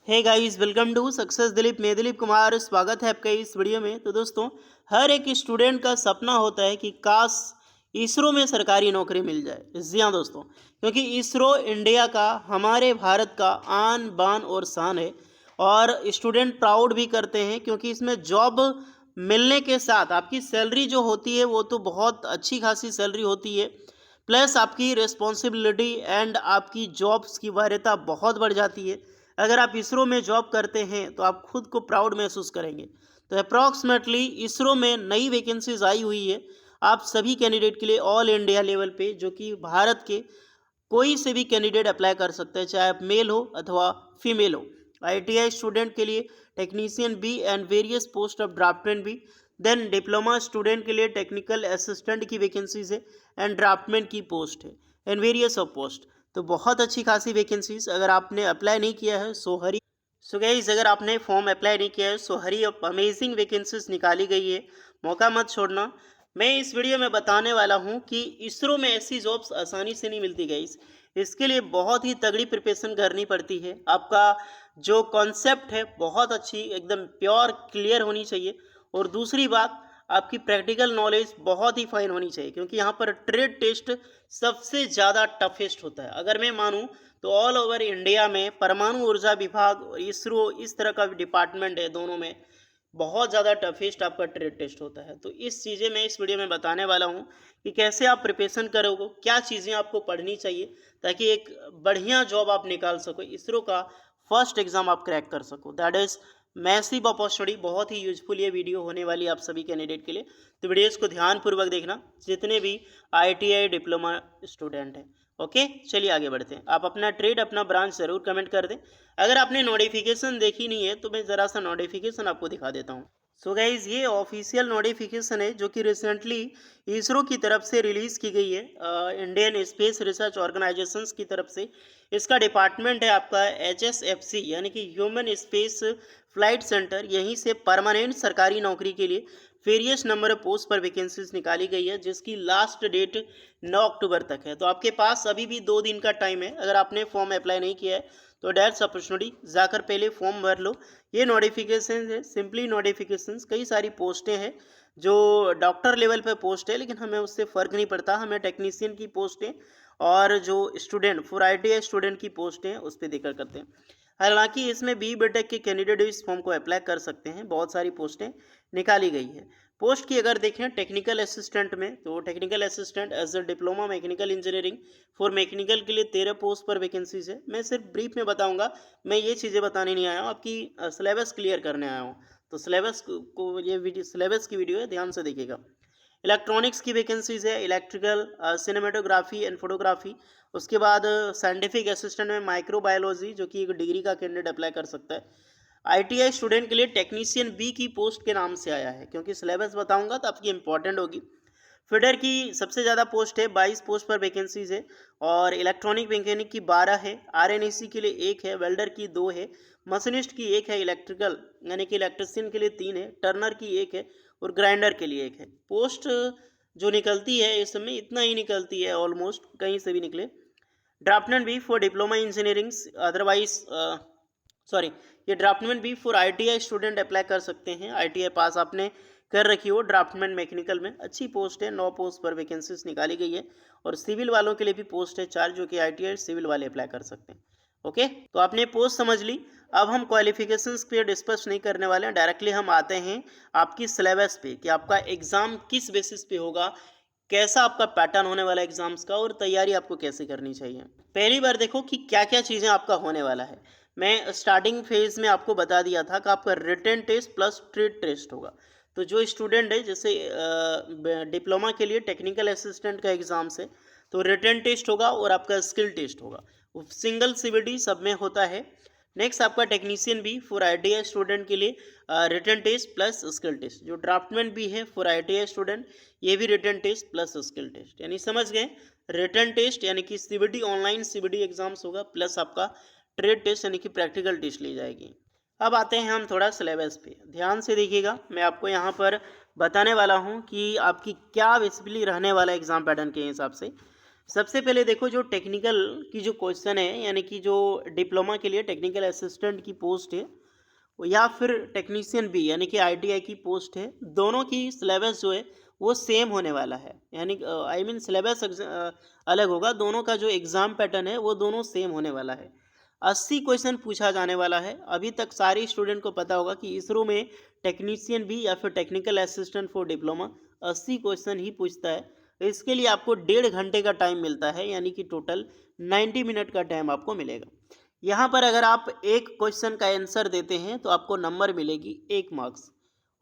Hey guys, welcome to success Dilip. मैं दिलीप कुमार, स्वागत है आपका इस वीडियो में। तो दोस्तों, हर एक स्टूडेंट का सपना होता है कि काश इसरो में सरकारी नौकरी मिल जाए। जी हाँ दोस्तों, क्योंकि इसरो इंडिया का, हमारे भारत का आन बान और शान है। और स्टूडेंट प्राउड भी करते हैं क्योंकि इसमें जॉब मिलने के साथ आपकी सैलरी जो होती है वो तो बहुत अच्छी खासी सैलरी होती है। प्लस आपकी रिस्पॉन्सिबिलिटी एंड आपकी जॉब्स की वरीयता बहुत बढ़ जाती है। अगर आप इसरो में जॉब करते हैं तो आप खुद को प्राउड महसूस करेंगे। तो अप्रॉक्सीमेटली इसरो में नई वैकेंसीज आई हुई है आप सभी कैंडिडेट के लिए, ऑल इंडिया लेवल पे, जो कि भारत के कोई से भी कैंडिडेट अप्लाई कर सकते हैं, चाहे आप मेल हो अथवा फीमेल हो। आईटीआई स्टूडेंट के लिए technician B and various post of draftsman B. Then diploma student के लिए टेक्निकल असिस्टेंट की वैकेंसीज है एंड ड्राफ्टमैन की पोस्ट है एंड वेरियस ऑफ पोस्ट। तो बहुत अच्छी खासी वैकेंसीज, अगर आपने अप्लाई नहीं किया है सो हरी। सो गाइस, अगर आपने फॉर्म अप्लाई नहीं किया है सो हरी अप, अमेजिंग वैकेंसीज निकाली गई है, मौका मत छोड़ना। मैं इस वीडियो में बताने वाला हूं कि इसरो में ऐसी जॉब्स आसानी से नहीं मिलती गाइस। इसके लिए बहुत ही तगड़ी प्रिपरेशन करनी पड़ती है। आपका जो कॉन्सेप्ट है बहुत अच्छी, एकदम प्योर क्लियर होनी चाहिए। और दूसरी बात, आपकी प्रैक्टिकल नॉलेज बहुत ही फाइन होनी चाहिए, क्योंकि यहाँ पर ट्रेड टेस्ट सबसे ज़्यादा टफेस्ट होता है। अगर मैं मानूँ तो ऑल ओवर इंडिया में परमाणु ऊर्जा विभाग और इसरो, इस तरह का डिपार्टमेंट है, दोनों में बहुत ज़्यादा टफेस्ट आपका ट्रेड टेस्ट होता है। तो इस चीज़ें मैं इस वीडियो में बताने वाला हूँ कि कैसे आप प्रिपरेशन करोगे, क्या चीज़ें आपको पढ़नी चाहिए ताकि एक बढ़िया जॉब आप निकाल सको, इसरो का फर्स्ट एग्जाम आप क्रैक कर सको। That is massive opportunity. बहुत ही यूजफुल ये वीडियो होने वाली है आप सभी कैंडिडेट के लिए। तो वीडियोस को ध्यानपूर्वक देखना, जितने भी आईटीआई डिप्लोमा स्टूडेंट हैं। ओके, चलिए आगे बढ़ते हैं। आप अपना ट्रेड, अपना ब्रांच ज़रूर कमेंट कर दें। अगर आपने नोटिफिकेशन देखी नहीं है तो मैं ज़रा सा नोटिफिकेशन आपको दिखा देता हूँ। सो गाइज, ये ऑफिशियल नोटिफिकेशन है जो कि रिसेंटली इसरो की तरफ से रिलीज़ की गई है, इंडियन स्पेस रिसर्च ऑर्गेनाइजेशंस की तरफ से। इसका डिपार्टमेंट है आपका HSFC, यानी कि ह्यूमन स्पेस फ्लाइट सेंटर। यहीं से परमानेंट सरकारी नौकरी के लिए वेरियस नंबर ऑफ पोस्ट पर वैकेंसीज निकाली गई है, जिसकी लास्ट डेट 9 अक्टूबर तक है। तो आपके पास अभी भी 2 दिन का टाइम है। अगर आपने फॉर्म अप्लाई नहीं किया है तो डायरेक्ट अपॉर्चुनिटी जाकर पहले फॉर्म भर लो। ये नोटिफिकेशन है, सिंपली नोटिफिकेशंस। कई सारी पोस्टें हैं जो डॉक्टर लेवल पे पोस्ट है, लेकिन हमें उससे फ़र्क नहीं पड़ता। हमें टेक्नीशियन की पोस्टें और जो स्टूडेंट फॉर ITI स्टूडेंट की पोस्टें उस पर देकर करते हैं। हालांकि इसमें बी टेक के कैंडिडेट इस फॉर्म को अप्लाई कर सकते हैं। बहुत सारी पोस्टें निकाली गई है। पोस्ट की अगर देखें टेक्निकल असिस्टेंट में, तो technical assistant as a diploma mechanical engineering for mechanical के लिए 13 पोस्ट पर वैकेंसीज है। मैं सिर्फ ब्रीफ में बताऊंगा, मैं ये चीज़ें बताने नहीं आया हूँ, आपकी सिलेबस क्लियर करने आया हूँ। तो सिलेबस को ये वीडियो सिलेबस की वीडियो है, ध्यान से देखिएगा। इलेक्ट्रॉनिक्स की वैकेंसीज है, इलेक्ट्रिकल, सिनेमेटोग्राफी एंड फोटोग्राफी। उसके बाद साइंटिफिक असिस्टेंट में माइक्रोबायोलॉजी, जो कि एक डिग्री का कैंडिडेट अप्लाई कर सकता है। ITI स्टूडेंट के लिए टेक्नीशियन बी की पोस्ट के नाम से आया है, क्योंकि सिलेबस बताऊंगा तो आपकी इंपॉर्टेंट होगी। फिडर की सबसे ज़्यादा पोस्ट है, 22 पोस्ट पर वैकेंसीज है। और इलेक्ट्रॉनिक मैकेनिक की 12 है, RNAC के लिए 1 है, वेल्डर की 2 है, मशीनिस्ट की 1 है, इलेक्ट्रिकल यानी कि इलेक्ट्रिशियन के लिए 3 है, टर्नर की 1 है और ग्राइंडर के लिए 1 है। पोस्ट जो निकलती है इस समय इतना ही निकलती है, ऑलमोस्ट कहीं से भी निकले। Draftsman B for diploma engineering, otherwise sorry, ये ड्राफ्टमैन भी फॉर ITI स्टूडेंट अप्लाई कर सकते हैं। ITI पास आपने कर रखी हो। ड्राफ्टमैन मैकेनिकल में अच्छी पोस्ट है, 9 पोस्ट पर वैकेंसीज निकाली गई है। और सिविल वालों के लिए भी पोस्ट है 4, जो कि ITI सिविल वाले अप्लाई कर सकते हैं। ओके, तो आपने पोस्ट समझ ली। अब हम क्वालिफिकेशंस पे डिस्कस नहीं करने वाले हैं, डायरेक्टली हम आते हैं आपकी सिलेबस पे कि आपका एग्ज़ाम किस बेसिस पे होगा, कैसा आपका पैटर्न होने वाला है एग्जाम्स का, और तैयारी आपको कैसे करनी चाहिए। पहली बार देखो कि क्या क्या चीज़ें आपका होने वाला है। मैं स्टार्टिंग फेज में आपको बता दिया था कि आपका written test plus trade test होगा। तो जो स्टूडेंट है, जैसे डिप्लोमा के लिए टेक्निकल असिस्टेंट का एग्ज़ाम्स है, तो रिटन टेस्ट होगा और आपका स्किल टेस्ट होगा। सिंगल CBT सब में होता है। नेक्स्ट आपका टेक्नीशियन भी फॉर ITI स्टूडेंट के लिए written test plus skill test. जो ड्राफ्टमैन भी है फॉर ITI स्टूडेंट, ये भी written test plus skill test. यानी समझ गए, रिटन टेस्ट यानी कि CBT ऑनलाइन CBT एग्जाम्स होगा, प्लस आपका ट्रेड टेस्ट यानी कि प्रैक्टिकल टेस्ट ली जाएगी। अब आते हैं हम थोड़ा सिलेबस पे, ध्यान से देखिएगा। मैं आपको यहाँ पर बताने वाला हूँ कि आपकी क्या बेसिकली रहने वाला एग्जाम पैटर्न के हिसाब से। सबसे पहले देखो जो टेक्निकल की जो क्वेश्चन है, यानी कि जो डिप्लोमा के लिए टेक्निकल असिस्टेंट की पोस्ट है या फिर टेक्नीशियन भी यानी कि आईटीआई की पोस्ट है, दोनों की सिलेबस जो है वो सेम होने वाला है। यानी आई मीन सिलेबस अलग होगा, दोनों का जो एग्ज़ाम पैटर्न है वो दोनों सेम होने वाला है। 80 क्वेश्चन पूछा जाने वाला है। अभी तक सारे स्टूडेंट को पता होगा कि इसरो में टेक्नीशियन भी या फिर technical assistant for diploma 80 question ही पूछता है। तो इसके लिए आपको 1.5 घंटे का टाइम मिलता है, यानी कि टोटल 90 मिनट का टाइम आपको मिलेगा। यहाँ पर अगर आप एक क्वेश्चन का आंसर देते हैं तो आपको नंबर मिलेगी 1 मार्क्स।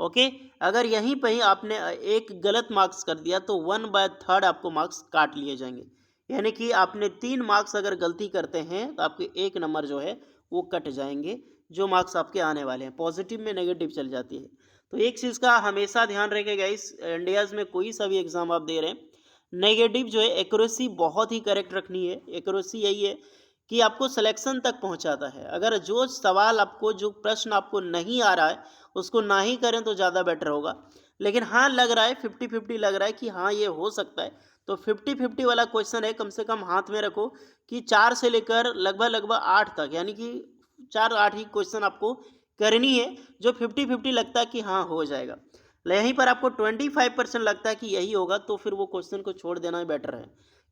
ओके, अगर यहीं पर ही आपने एक गलत मार्क्स कर दिया तो 1/3 आपको मार्क्स काट लिए जाएंगे। यानी कि आपने 3 मार्क्स अगर गलती करते हैं तो आपके 1 नंबर जो है वो कट जाएंगे, जो मार्क्स आपके आने वाले हैं। पॉजिटिव में नेगेटिव चल जाती है। तो एक चीज़ का हमेशा ध्यान रखिएगा, इस इंडियाज़ में कोई सा भी एग्ज़ाम आप दे रहे हैं, नेगेटिव जो है एक्यूरेसी बहुत ही करेक्ट रखनी है। एक्यूरेसी यही है कि आपको सिलेक्शन तक पहुंचाता है। अगर जो सवाल आपको, जो प्रश्न आपको नहीं आ रहा है उसको ना ही करें तो ज़्यादा बेटर होगा। लेकिन हाँ, लग रहा है 50-50 लग रहा है कि हाँ ये हो सकता है, तो 50-50 वाला क्वेश्चन है, कम से कम हाथ में रखो कि 4 से लेकर लगभग 8 तक, यानी कि 4-8 ही क्वेश्चन आपको करनी है जो 50-50 लगता है कि हाँ हो जाएगा। यहीं पर आपको 25% लगता है कि यही होगा, तो फिर वो क्वेश्चन को छोड़ देना ही बेटर है।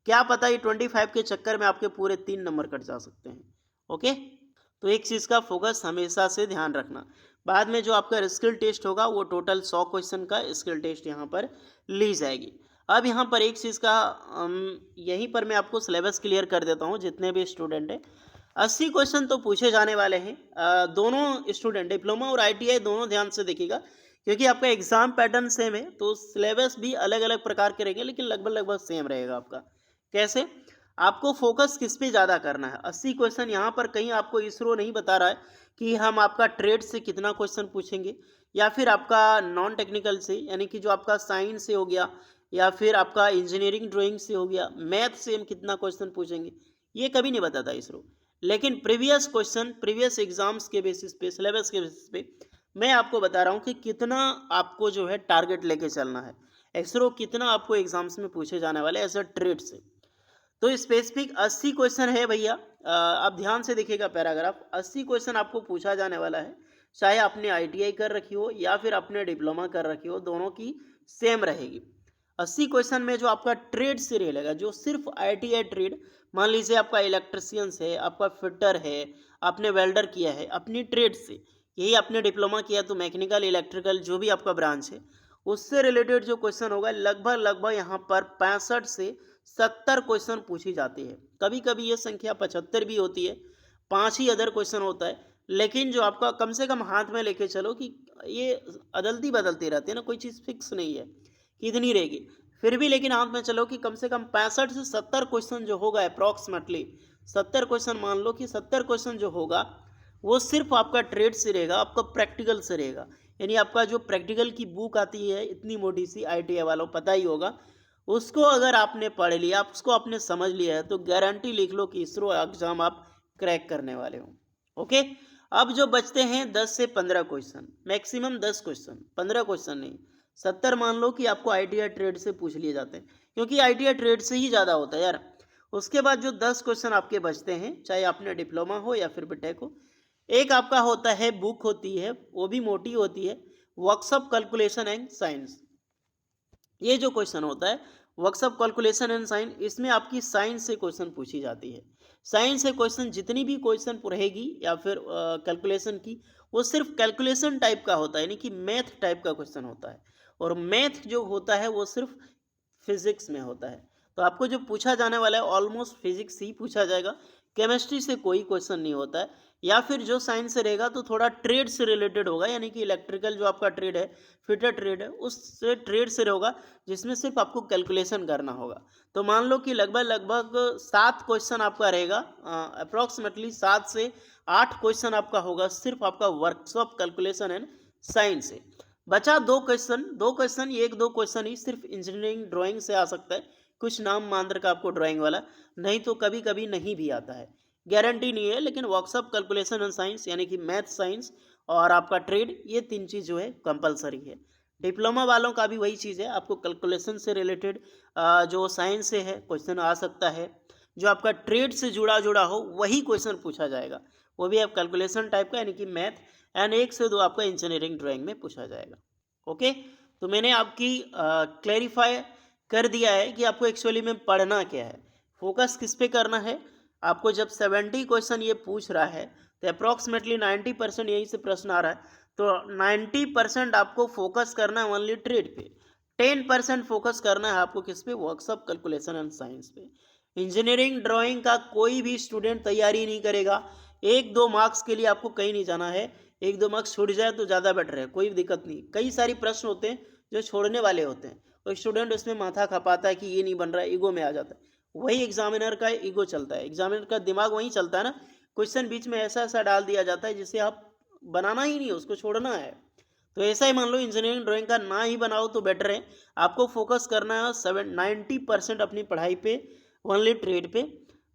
क्या पता ये 25 के चक्कर में आपके पूरे 3 नंबर कट जा सकते हैं। ओके, तो एक चीज़ का फोकस हमेशा से ध्यान रखना। बाद में जो आपका स्किल टेस्ट होगा वो टोटल 100 क्वेश्चन का स्किल टेस्ट यहाँ पर ली जाएगी। अब यहाँ पर एक चीज़ का यहीं पर मैं आपको सिलेबस क्लियर कर देता हूँ। जितने भी स्टूडेंट हैं 80 क्वेश्चन तो पूछे जाने वाले हैं। दोनों स्टूडेंट डिप्लोमा और आईटीआई दोनों ध्यान से देखिएगा, क्योंकि आपका एग्जाम पैटर्न सेम है तो सिलेबस भी अलग अलग प्रकार के रहेंगे, लेकिन लगभग सेम रहेगा आपका। कैसे? आपको फोकस किस पे ज़्यादा करना है। 80 क्वेश्चन यहाँ पर कहीं आपको इसरो नहीं बता रहा है कि हम आपका ट्रेड से कितना क्वेश्चन पूछेंगे या फिर आपका नॉन टेक्निकल से, यानी कि जो आपका साइंस से हो गया या फिर आपका इंजीनियरिंग ड्राइंग से हो गया, मैथ से हम कितना क्वेश्चन पूछेंगे, ये कभी नहीं बताता इसरो। लेकिन प्रीवियस क्वेश्चन, प्रीवियस एग्जाम्स के बेसिस पे, सिलेबस के बेसिस पे मैं आपको बता रहा हूँ कि कितना आपको जो है टारगेट लेके चलना है। इसरो कितना आपको एग्जाम्स में पूछे जाने वाले एज अ ट्रेड से। तो स्पेसिफिक 80 क्वेश्चन है भैया। आप ध्यान से देखिएगा पैराग्राफ। 80 क्वेश्चन आपको पूछा जाने वाला है, चाहे आपने आईटीआई कर रखी हो या फिर आपने डिप्लोमा कर रखी हो, दोनों की सेम रहेगी। 80 क्वेश्चन में जो आपका ट्रेड से रहेगा, जो सिर्फ आईटीआई ट्रेड, मान लीजिए आपका इलेक्ट्रिशियंस है, आपका फिटर है, आपने वेल्डर किया है अपनी ट्रेड से, यही आपने डिप्लोमा किया तो मैकेनिकल, इलेक्ट्रिकल जो भी आपका ब्रांच है उससे रिलेटेड जो क्वेश्चन होगा लगभग यहाँ पर 65 से 70 क्वेश्चन पूछी जाती है। कभी कभी ये संख्या 75 भी होती है, 5 ही अदर क्वेश्चन होता है। लेकिन जो आपका कम से कम हाथ में लेके चलो कि ये अदलती बदलती रहती है ना, कोई चीज़ फिक्स नहीं है कि इतनी रहेगी, फिर भी लेकिन हाथ में चलो कि कम से कम 65 से 70 क्वेश्चन जो होगा अप्रॉक्सीमेटली 70 क्वेश्चन, मान लो कि 70 क्वेश्चन जो होगा वो सिर्फ आपका ट्रेड से रहेगा, आपका प्रैक्टिकल से रहेगा। यानी आपका जो प्रैक्टिकल की बुक आती है इतनी मोटी सी, आईटीआई वालों पता ही होगा, उसको अगर आपने पढ़ लिया, आप उसको आपने समझ लिया है तो गारंटी लिख लो कि इसरो एग्जाम आप क्रैक करने वाले हो। ओके, अब जो बचते हैं 10 से 15 क्वेश्चन, मैक्सिमम 10 क्वेश्चन, 15 क्वेश्चन नहीं, 70 मान लो कि आपको आईटीआई ट्रेड से पूछ लिए जाते हैं, क्योंकि आईटीआई ट्रेड से ही ज़्यादा होता है यार। उसके बाद जो 10 क्वेश्चन आपके बचते हैं, चाहे आपने डिप्लोमा हो या फिर बीटेक हो, एक आपका होता है, बुक होती है, वो भी मोटी होती है, वर्कशॉप कैलकुलेशन एंड साइंस। ये जो क्वेश्चन होता है वर्कशॉप कैलकुलेशन एंड साइंस, इसमें आपकी साइंस से क्वेश्चन पूछी जाती है। साइंस से क्वेश्चन, जितनी भी क्वेश्चन रहेगी या फिर कैलकुलेशन की, वो सिर्फ कैलकुलेशन टाइप का होता है, यानी कि मैथ टाइप का क्वेश्चन होता है। और मैथ जो होता है वो सिर्फ फिजिक्स में होता है। तो आपको जो पूछा जाने वाला है ऑलमोस्ट फिजिक्स ही पूछा जाएगा, केमिस्ट्री से कोई क्वेश्चन नहीं होता है। या फिर जो साइंस से रहेगा तो थोड़ा ट्रेड से रिलेटेड होगा, यानी कि इलेक्ट्रिकल जो आपका ट्रेड है, फिटर ट्रेड है, उससे ट्रेड से होगा, जिसमें सिर्फ आपको कैलकुलेशन करना होगा। तो मान लो कि लगभग 7 क्वेश्चन आपका रहेगा, अप्रॉक्सीमेटली 7 से 8 क्वेश्चन आपका होगा सिर्फ आपका वर्कशॉप कैलकुलेशन एंड साइंस से। बचा 2 क्वेश्चन, ये 1-2 क्वेश्चन ही सिर्फ इंजीनियरिंग ड्राइंग से आ सकता है, कुछ नाम मात्र का आपको ड्राइंग वाला, नहीं तो कभी कभी नहीं भी आता है, गारंटी नहीं है। लेकिन वर्कशॉप कैलकुलेशन एंड साइंस, यानी कि मैथ, साइंस और आपका ट्रेड, ये 3 चीज़ जो है कंपलसरी है। डिप्लोमा वालों का भी वही चीज़ है, आपको कैलकुलेशन से रिलेटेड जो साइंस से है क्वेश्चन आ सकता है। जो आपका ट्रेड से जुड़ा जुड़ा हो वही क्वेश्चन पूछा जाएगा, वो भी आप कैलकुलेशन टाइप का, यानी कि मैथ। एंड 1 से 2 आपका इंजीनियरिंग ड्राइंग में पूछा जाएगा। ओके, तो मैंने आपकी क्लैरिफाई कर दिया है कि आपको एक्चुअली में पढ़ना क्या है, फोकस किस पे करना है। आपको जब 70 क्वेश्चन ये पूछ रहा है तो अप्रॉक्सीमेटली 90% यहीं से प्रश्न आ रहा है, तो 90% आपको फोकस करना है ओनली ट्रेड पे, 10% फोकस करना है आपको किस पे, वर्कशॉप, कैलकुलेशन एंड साइंस पे। इंजीनियरिंग ड्राइंग का कोई भी स्टूडेंट तैयारी नहीं करेगा 1-2 मार्क्स के लिए, आपको कहीं नहीं जाना है। 1-2 मार्क्स छूट जाए तो ज़्यादा बेटर है, कोई दिक्कत नहीं। कई सारी प्रश्न होते हैं जो छोड़ने वाले होते हैं, और स्टूडेंट उसमें माथा खपाता है कि ये नहीं बन रहा है, ईगो में आ जाता है। वही एग्जामिनर का ईगो चलता है, एग्जामिनर का दिमाग वहीं चलता है ना, क्वेश्चन बीच में ऐसा ऐसा डाल दिया जाता है जिसे आप बनाना ही नहीं है, उसको छोड़ना है। तो ऐसा ही मान लो इंजीनियरिंग ड्राइंग का ना ही बनाओ तो बेटर है। आपको फोकस करना है 90% अपनी पढ़ाई पे, ओनली ट्रेड पे।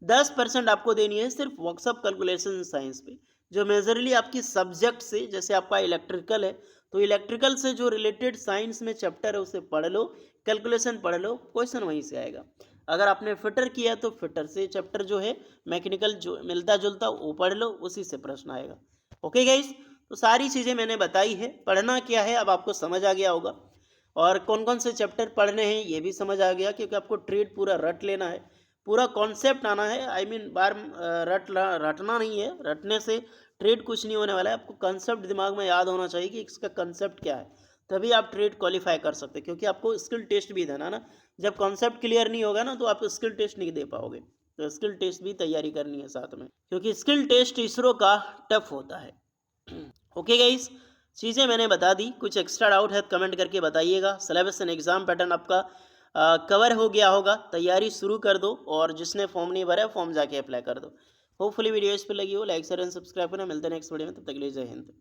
10% आपको देनी है सिर्फ वर्कशॉप, कैलकुलेशन, साइंस पे, जो मेजरली आपकी सब्जेक्ट से, जैसे आपका इलेक्ट्रिकल है तो इलेक्ट्रिकल से जो रिलेटेड साइंस में चैप्टर है उसे पढ़ लो, कैलकुलेशन पढ़ लो, क्वेश्चन वहीं से आएगा। अगर आपने फिटर किया तो फिटर से चैप्टर जो है मैकेनिकल जो मिलता जुलता वो पढ़ लो, उसी से प्रश्न आएगा। ओके गाइस, तो सारी चीज़ें मैंने बताई है, पढ़ना क्या है अब आपको समझ आ गया होगा, और कौन कौन से चैप्टर पढ़ने हैं ये भी समझ आ गया, क्योंकि आपको ट्रेड पूरा रट लेना है, पूरा कॉन्सेप्ट आना है। आई मीन बार रटना नहीं है, रटने से ट्रेड कुछ नहीं होने वाला है। आपको कंसेप्ट दिमाग में याद होना चाहिए कि इसका कंसेप्ट क्या है, तभी आप ट्रेड क्वालिफाई कर सकते हैं, क्योंकि आपको स्किल टेस्ट भी देना ना। जब कॉन्सेप्ट क्लियर नहीं होगा ना तो आप स्किल टेस्ट नहीं दे पाओगे, तो स्किल टेस्ट भी तैयारी करनी है साथ में, क्योंकि स्किल टेस्ट इसरो का टफ होता है। ओके गाइस, चीज़ें मैंने बता दी, कुछ एक्स्ट्रा डाउट है तो कमेंट करके बताइएगा। सिलेबस एंड एग्जाम पैटर्न आपका कवर हो गया होगा, तैयारी शुरू कर दो, और जिसने फॉर्म नहीं भरा है फॉर्म जाके अप्लाई कर दो। होपफुली वीडियो इस पर लगी हो, लाइक शेयर एंड सब्सक्राइब करना। मिलते हैं नेक्स्ट वीडियो में, तब तक के लिए जय हिंद।